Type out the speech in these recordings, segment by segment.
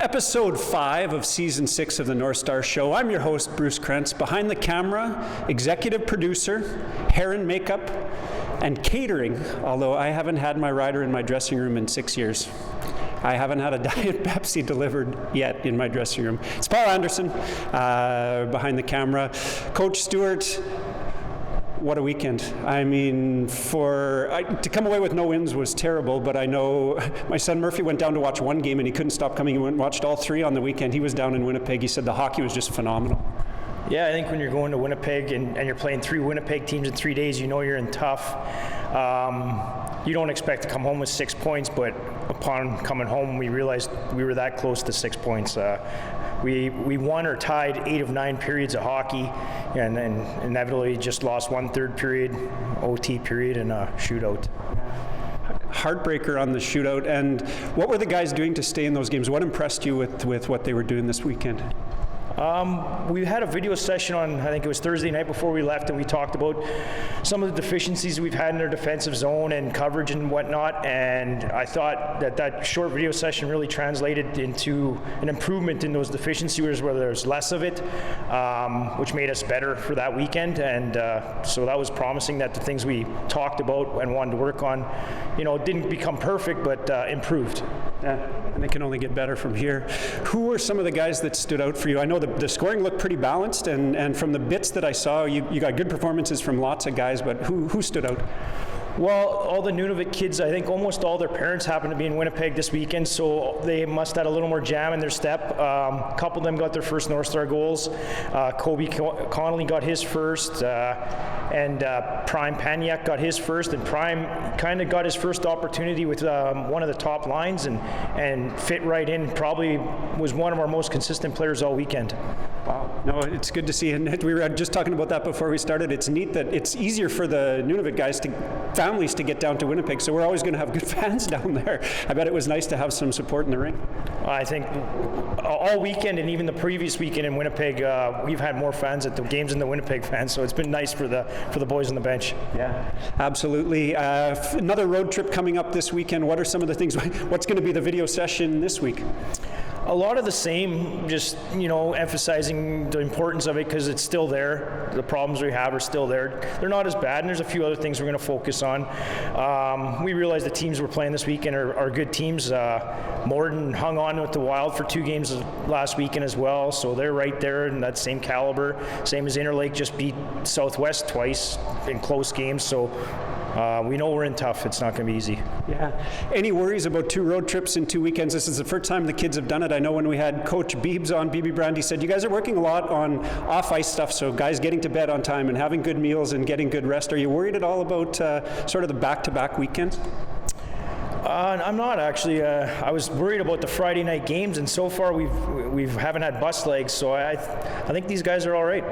Episode 5 of Season 6 of the Northstars Show. I'm your host, Bruce Krentz. Behind the camera, executive producer, hair and makeup, and catering, although I haven't had my rider in my dressing room in 6 years. I haven't had a Diet Pepsi delivered yet in my dressing room. It's Paul Anderson, behind the camera. Coach Stewart, what a weekend. I mean, to come away with no wins was terrible, but I know my son Murphy went down to watch one game and he couldn't stop coming. He went and watched all three on the weekend. He was down in Winnipeg. He said the hockey was just phenomenal. Yeah, I think when you're going to Winnipeg and you're playing 3 Winnipeg teams in 3 days, you know you're in tough. You don't expect to come home with 6 points, but upon coming home, we realized we were that close to 6 points. We won or tied 8 of 9 periods of hockey, and then inevitably just lost one third period, OT period, and a shootout. Heartbreaker on the shootout. And what were the guys doing to stay in those games? What impressed you with what they were doing this weekend? We had a video session on, I think it was Thursday night before we left, and we talked about some of the deficiencies we've had in our defensive zone and coverage and whatnot, and I thought that short video session really translated into an improvement in those deficiencies where there's less of it, which made us better for that weekend, and so that was promising that the things we talked about and wanted to work on, didn't become perfect, but improved. Yeah, and it can only get better from here. Who were some of the guys that stood out for you? I know the scoring looked pretty balanced, and from the bits that I saw, you got good performances from lots of guys, but who stood out? Well, all the Nunavut kids, I think almost all their parents happened to be in Winnipeg this weekend, so they must have had a little more jam in their step. A couple of them got their first North Star goals. Kobe Connolly got his first, and Prime Paniyuk got his first, and Prime kind of got his first opportunity with one of the top lines and fit right in. Probably was one of our most consistent players all weekend. Wow. No, it's good to see. And we were just talking about that before we started. It's neat that it's easier for the Nunavut guys families to get down to Winnipeg, so we're always going to have good fans down there. I bet it was nice to have some support in the ring. I think all weekend and even the previous weekend in Winnipeg, we've had more fans at the games than the Winnipeg fans, so it's been nice for the boys on the bench. Yeah, absolutely. Another road trip coming up this weekend. What are some of the things? What's going to be the video session this week? A lot of the same, just, emphasizing the importance of it because it's still there. The problems we have are still there. They're not as bad, and there's a few other things we're going to focus on. We realize the teams we're playing this weekend are good teams. Morden hung on with the Wild for 2 games last weekend as well, so they're right there in that same caliber. Same as Interlake just beat Southwest twice in close games, so we know we're in tough. It's not going to be easy. Yeah. Any worries about 2 road trips in 2 weekends? This is the first time the kids have done it. I know when we had Coach Beebs on, BB Brand, he said, you guys are working a lot on off-ice stuff, so guys getting to bed on time and having good meals and getting good rest. Are you worried at all about sort of the back-to-back weekends? I'm not actually. I was worried about the Friday night games, and so far we haven't had bus legs, so I think these guys are all right.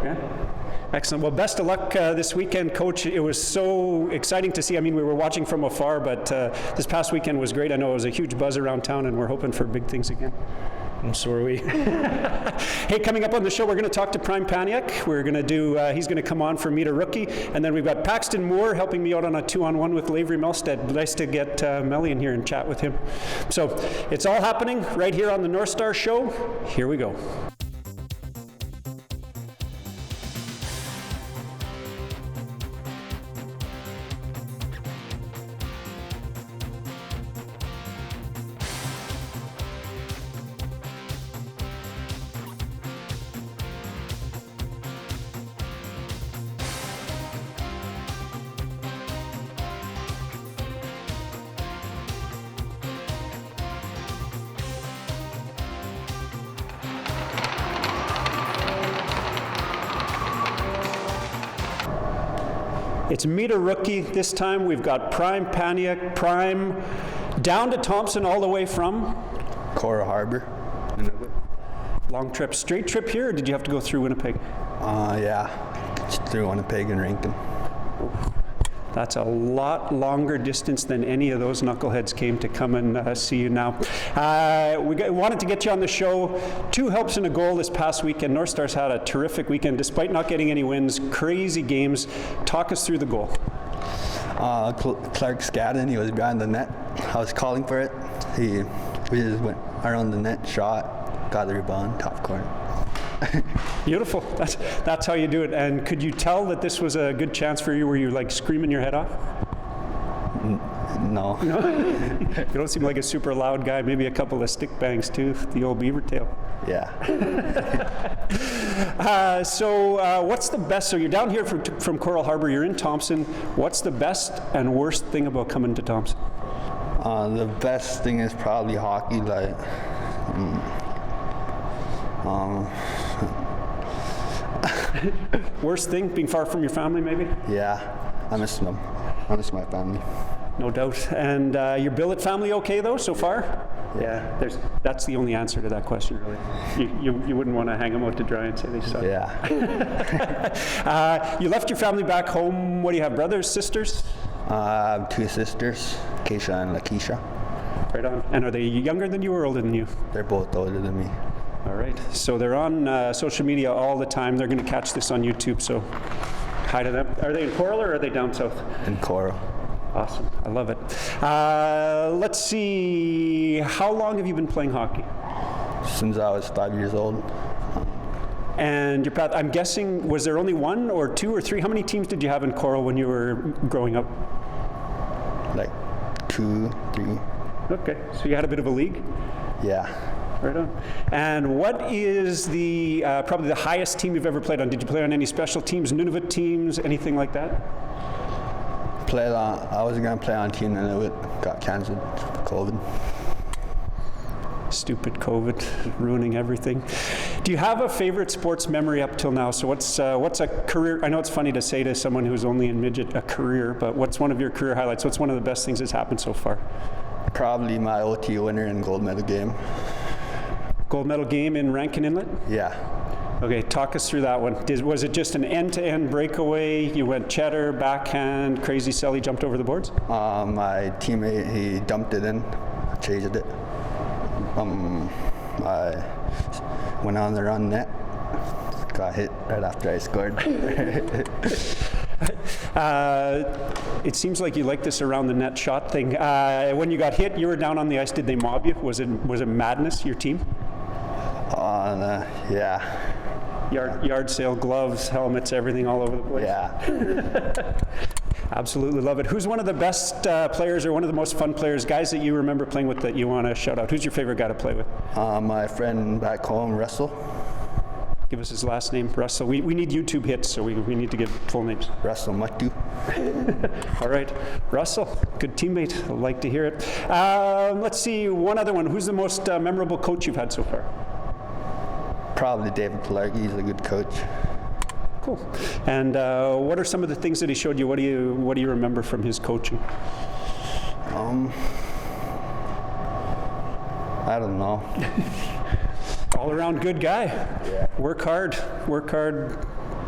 Yeah. Excellent. Well, best of luck this weekend, Coach. It was so exciting to see. I mean, we were watching from afar, but this past weekend was great. I know it was a huge buzz around town, and we're hoping for big things again. And so are we. Hey, coming up on the show, we're going to talk to Prime Paniyuk. We're going to do, he's going to come on for Meet a Rookie. And then we've got Paxton Moore helping me out on a 2-on-1 with Lavery Melsted. Nice to get Melly in here and chat with him. So it's all happening right here on the Northstars Show. Here we go. It's Meet a Rookie. This time we've got Prime Paniyuk. Prime down to Thompson all the way from? Coral Harbour. Long trip. Straight trip here, or did you have to go through Winnipeg? Yeah, just through Winnipeg and Rankin. That's a lot longer distance than any of those knuckleheads came to come and see you now. We wanted to get you on the show. 2 helps and a goal this past weekend. Northstars had a terrific weekend despite not getting any wins. Crazy games. Talk us through the goal. Clark Scadden, he was behind the net. I was calling for it. He We just went around the net, shot, got the rebound, top corner. Beautiful. That's how you do it. And could you tell that this was a good chance for you? Were you like screaming your head off? No. You don't seem like a super loud guy. Maybe a couple of stick bangs too, the old beaver tail. Yeah. So what's the best? So you're down here from Coral Harbour. You're in Thompson. What's the best and worst thing about coming to Thompson? The best thing is probably hockey. Like, Worst thing, being far from your family, maybe? yeah, I miss them. I miss my family. No doubt. And your billet family okay though so far? Yeah. That's the only answer to that question, really. You wouldn't want to hang them out to dry and say they suck. Yeah. You left your family back home. What do you have? Brothers, sisters? I have 2 sisters, Keisha and Lakeisha. Right on. And are they younger than you or older than you? They're both older than me. All right. So they're on social media all the time. They're going to catch this on YouTube. So hi to them. Are they in Coral or are they down south? In Coral. Awesome. I love it. Let's see. How long have you been playing hockey? Since I was 5 years old. And your path, I'm guessing, was there only 1 or 2 or 3? How many teams did you have in Coral when you were growing up? Like 2, 3. Okay. So you had a bit of a league? Yeah. Right on. And what is the probably the highest team you've ever played on? Did you play on any special teams, Nunavut teams, anything like that? I was going to play on Team Nunavut, got cancelled for COVID. Stupid COVID, ruining everything. Do you have a favorite sports memory up till now? So what's a career, I know it's funny to say to someone who's only in midget a career, but what's one of your career highlights? What's one of the best things that's happened so far? Probably my OT winner and gold medal game. Gold medal game in Rankin Inlet? Yeah. Okay, talk us through that one. Was it just an end-to-end breakaway? You went cheddar, backhand, crazy sell, jumped over the boards? My teammate, he dumped it in, chased it. I went on the run net, got hit right after I scored. It seems like you like this around the net shot thing. When you got hit, you were down on the ice. Did they mob you? Was it madness, your team? Yeah. Yard sale, gloves, helmets, everything all over the place. Yeah. Absolutely love it. Who's one of the best players or one of the most fun players, guys that you remember playing with that you want to shout out? Who's your favorite guy to play with? My friend back home, Russell. Give us his last name, Russell. We need YouTube hits, so we need to give full names. Russell Muttu. All right. Russell, good teammate. I'd like to hear it. Let's see, one other one. Who's the most memorable coach you've had so far? Probably David Pilargi. He's a good coach. Cool. And what are some of the things that he showed you? What do you remember from his coaching? I don't know. All around good guy. Yeah. Work hard,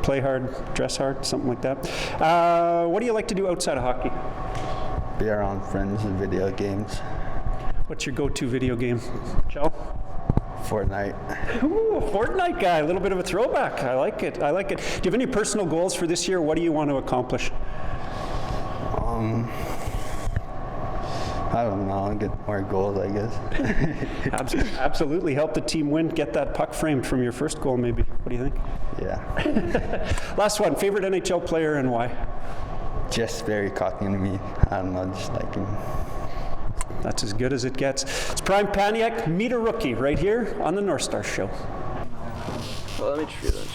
play hard, dress hard, something like that. What do you like to do outside of hockey? Be around friends and video games. What's your go-to video game, Joe? Fortnite. Ooh, Fortnite guy, a little bit of a throwback. I like it. Do you have any personal goals for this year? What do you want to accomplish? I don't know. Get more goals, I guess. Absolutely. Help the team win. Get that puck framed from your first goal, maybe. What do you think? Yeah. Last one. Favorite NHL player and why? Just very cocky to me. I don't know. Just like him. That's as good as it gets. It's Prime Paniyuk, Meet a Rookie, right here on the Northstars Show. Well, let me treat that.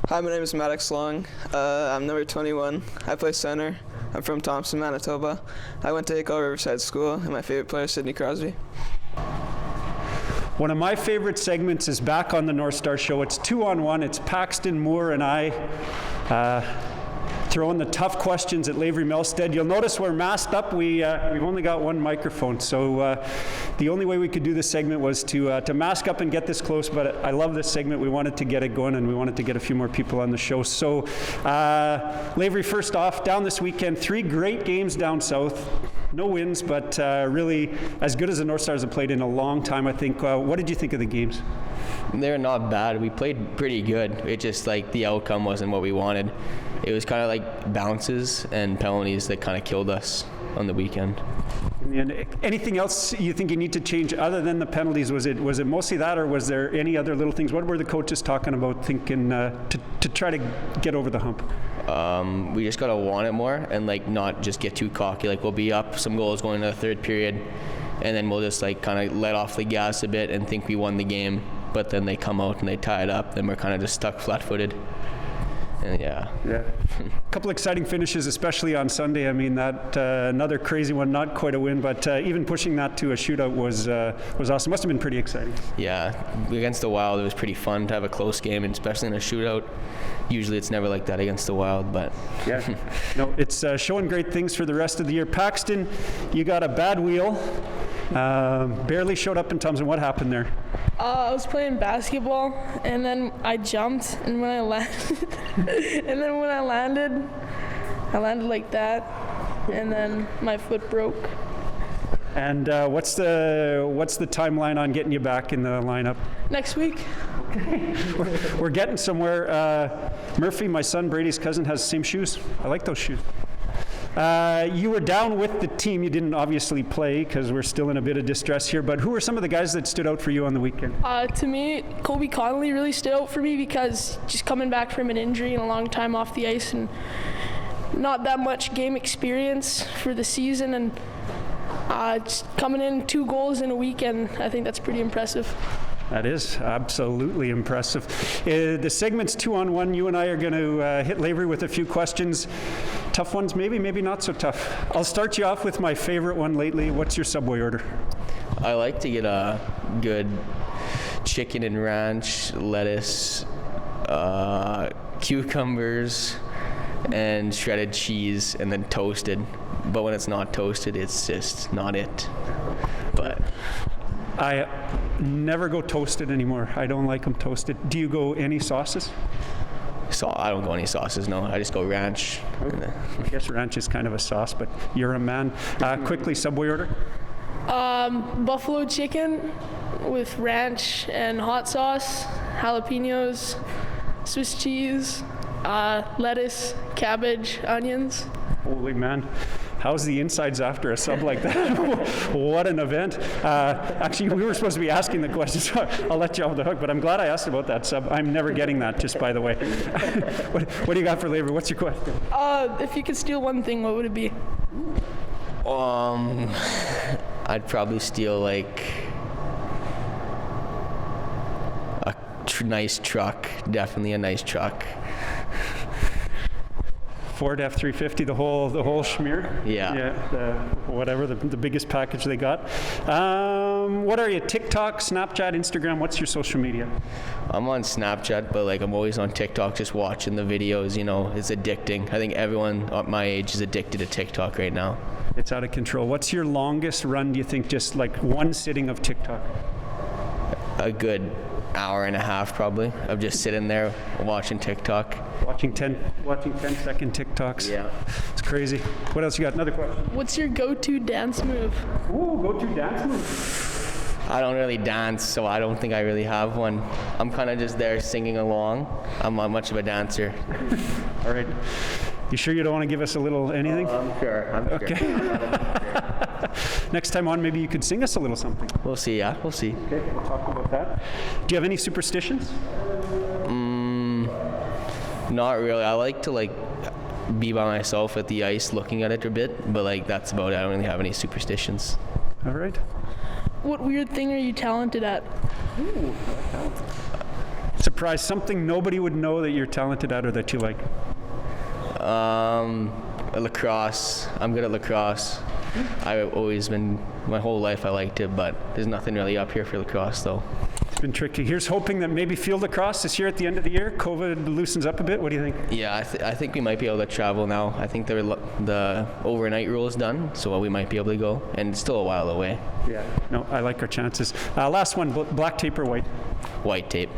Hi, my name is Maddox Long. I'm number 21. I play center. I'm from Thompson, Manitoba. I went to Coral Riverside School, and my favorite player is Sidney Crosby. One of my favorite segments is back on the Northstars Show. It's 2-on-1. It's Paxton, Moore, and I. Throwing the tough questions at Lavery Melsted. You'll notice we're masked up. We've only got one microphone, so the only way we could do this segment was to mask up and get this close, but I love this segment. We wanted to get it going, and we wanted to get a few more people on the show. So Lavery, first off, down this weekend, 3 great games down south. No wins, but really as good as the Northstars have played in a long time, I think. What did you think of the games? They're not bad. We played pretty good. It just like the outcome wasn't what we wanted. It was kind of like bounces and penalties that kind of killed us. on the weekend. And anything else you think you need to change other than the penalties? Was it mostly that, or was there any other little things? What were the coaches talking about, thinking to try to get over the hump? We just gotta want it more and like not just get too cocky. Like we'll be up some goals going into the third period, and then we'll just like kind of let off the gas a bit and think we won the game. But then they come out and they tie it up. Then we're kind of just stuck flat-footed. And yeah. A couple exciting finishes, especially on Sunday. I mean, that another crazy one, not quite a win, but even pushing that to a shootout was awesome. Must have been pretty exciting. Yeah, against the Wild, it was pretty fun to have a close game, and especially in a shootout. Usually it's never like that against the Wild, but yeah, no, it's showing great things for the rest of the year. Paxton, you got a bad wheel. Barely showed up in Thompson. What happened there? I was playing basketball, and then I jumped, and when I landed, I landed like that, and then my foot broke. And what's the timeline on getting you back in the lineup? Next week. Okay. We're getting somewhere. Murphy, my son Brady's cousin, has the same shoes. I like those shoes. You were down with the team. You didn't obviously play because we're still in a bit of distress here, but who were some of the guys that stood out for you on the weekend? To me, Colby Connolly really stood out for me because just coming back from an injury and a long time off the ice and not that much game experience for the season, and just coming in 2 goals in a weekend, I think that's pretty impressive. That is absolutely impressive. The segment's 2-on-1. You and I are going to hit Lavery with a few questions. Tough ones, maybe not so tough. I'll start you off with my favorite one lately. What's your Subway order? I like to get a good chicken and ranch, lettuce, cucumbers, and shredded cheese, and then toasted. But when it's not toasted, it's just not it. But I never go toasted anymore. I don't like them toasted. Do you go any sauces? So I don't go any sauces, no. I just go ranch. I guess ranch is kind of a sauce, but you're a man. Quickly, Subway order? Buffalo chicken with ranch and hot sauce, jalapenos, Swiss cheese, lettuce, cabbage, onions. Holy man. How's the insides after a sub like that? What an event. Actually, we were supposed to be asking the questions, so I'll let you off the hook, but I'm glad I asked about that sub. I'm never getting that, just by the way. What do you got for Lavery? What's your question? If you could steal one thing, what would it be? I'd probably steal like a nice truck. Definitely a nice truck. Ford F-350, the whole schmear? Yeah. Whatever, the biggest package they got. What are you, TikTok, Snapchat, Instagram? What's your social media? I'm on Snapchat, but like I'm always on TikTok just watching the videos, you know, it's addicting. I think everyone at my age is addicted to TikTok right now. It's out of control. What's your longest run, do you think, just like one sitting of TikTok? A good hour and a half probably of just sitting there watching TikTok. Watching 10-second TikToks. Yeah. It's crazy. What else you got? Another question. What's your go-to dance move? Ooh, go-to dance move. I don't really dance, so I don't think I really have one. I'm kind of just there singing along. I'm not much of a dancer. All right. You sure you don't want to give us a little anything? I'm sure. Okay. Next time on, maybe you could sing us a little something. We'll see, yeah. We'll see. Okay, we'll talk about that. Do you have any superstitions? Not really. I like to like be by myself at the ice looking at it a bit, but like that's about it. I don't really have any superstitions. All right. What weird thing are you talented at? Ooh, I like that. Surprise, something nobody would know that you're talented at or that you like. Lacrosse. I'm good at lacrosse. I've always been, my whole life I liked it, but there's nothing really up here for lacrosse though. It's been tricky. Here's hoping that maybe field lacrosse this year at the end of the year. COVID loosens up a bit. What do you think? Yeah, I think we might be able to travel now. I think the overnight rule is done, so we might be able to go, and it's still a while away. Yeah. No, I like our chances. Last one, black tape or white? White tape.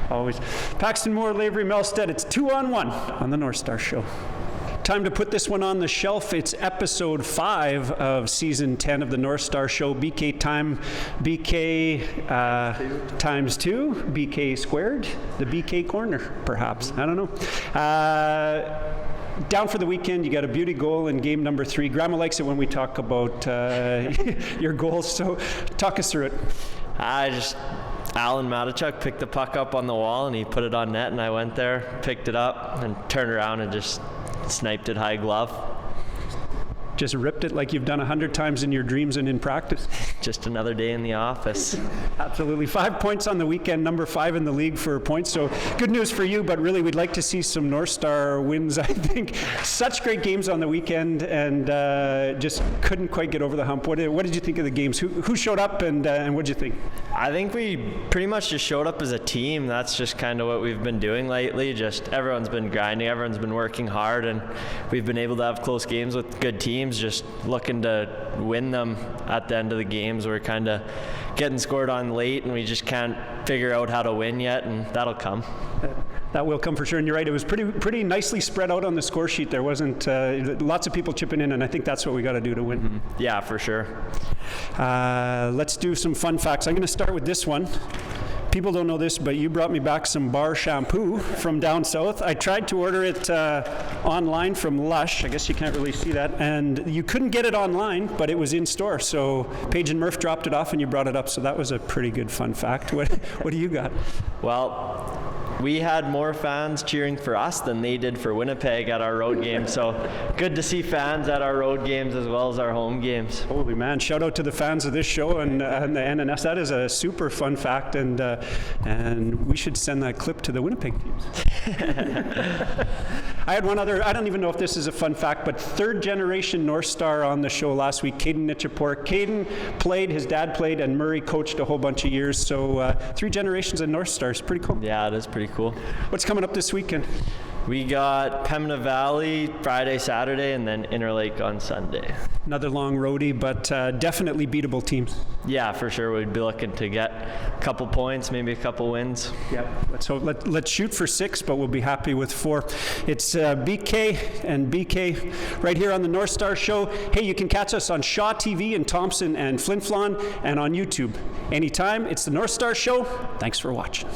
Always. Paxton, Moore, Lavery, Melsted. It's 2-on-1 on the Northstars show. Time to put this one on the shelf. It's episode 5 of season 10 of the Northstar show. BK time, BK times 2, BK squared, the BK corner, perhaps. I don't know. down for the weekend. You got a beauty goal in game number 3. Grandma likes it when we talk about your goals, so talk us through it. Alan Matichuk picked the puck up on the wall and he put it on net, and I went there, picked it up, and turned around and just sniped it high glove. Just ripped it like you've done 100 times in your dreams and in practice. Just another day in the office. Absolutely. 5 points on the weekend, number 5 in the league for points. So good news for you, but really we'd like to see some North Star wins. I think such great games on the weekend, and just couldn't quite get over the hump. What did you think of the games? Who showed up, and what did you think? I think we pretty much just showed up as a team. That's just kind of what we've been doing lately. Just everyone's been grinding, everyone's been working hard, and we've been able to have close games with good teams, just looking to win them at the end of the games. We're kind of getting scored on late, and we just can't figure out how to win yet, and that'll come. That will come for sure, and you're right. It was pretty nicely spread out on the score sheet. There wasn't lots of people chipping in, and I think that's what we got to do to win. Mm-hmm. Yeah, for sure. Let's do some fun facts. I'm going to start with this one. People don't know this, but you brought me back some bar shampoo from down south. I tried to order it online from Lush. I guess you can't really see that. And you couldn't get it online, but it was in store. So Paige and Murph dropped it off and you brought it up. So that was a pretty good fun fact. What do you got? Well, we had more fans cheering for us than they did for Winnipeg at our road game. So good to see fans at our road games as well as our home games. Holy man, shout out to the fans of this show and the NNS. That is a super fun fact, and we should send that clip to the Winnipeg teams. I had one other, I don't even know if this is a fun fact, but 3rd generation North Star on the show last week, Caden Nichapor. Caden played, his dad played, and Murray coached a whole bunch of years. So 3 generations of North Stars, pretty cool. Yeah, it is pretty cool. What's coming up this weekend? We got Pembina Valley Friday, Saturday, and then Interlake on Sunday. Another long roadie, but definitely beatable teams. Yeah, for sure. We'd be looking to get a couple points, maybe a couple wins. Yep. Let's shoot for 6, but we'll be happy with 4. It's BK and BK right here on the North Star Show. Hey, you can catch us on Shaw TV in Thompson and Flin Flon, and on YouTube anytime. It's the North Star Show. Thanks for watching.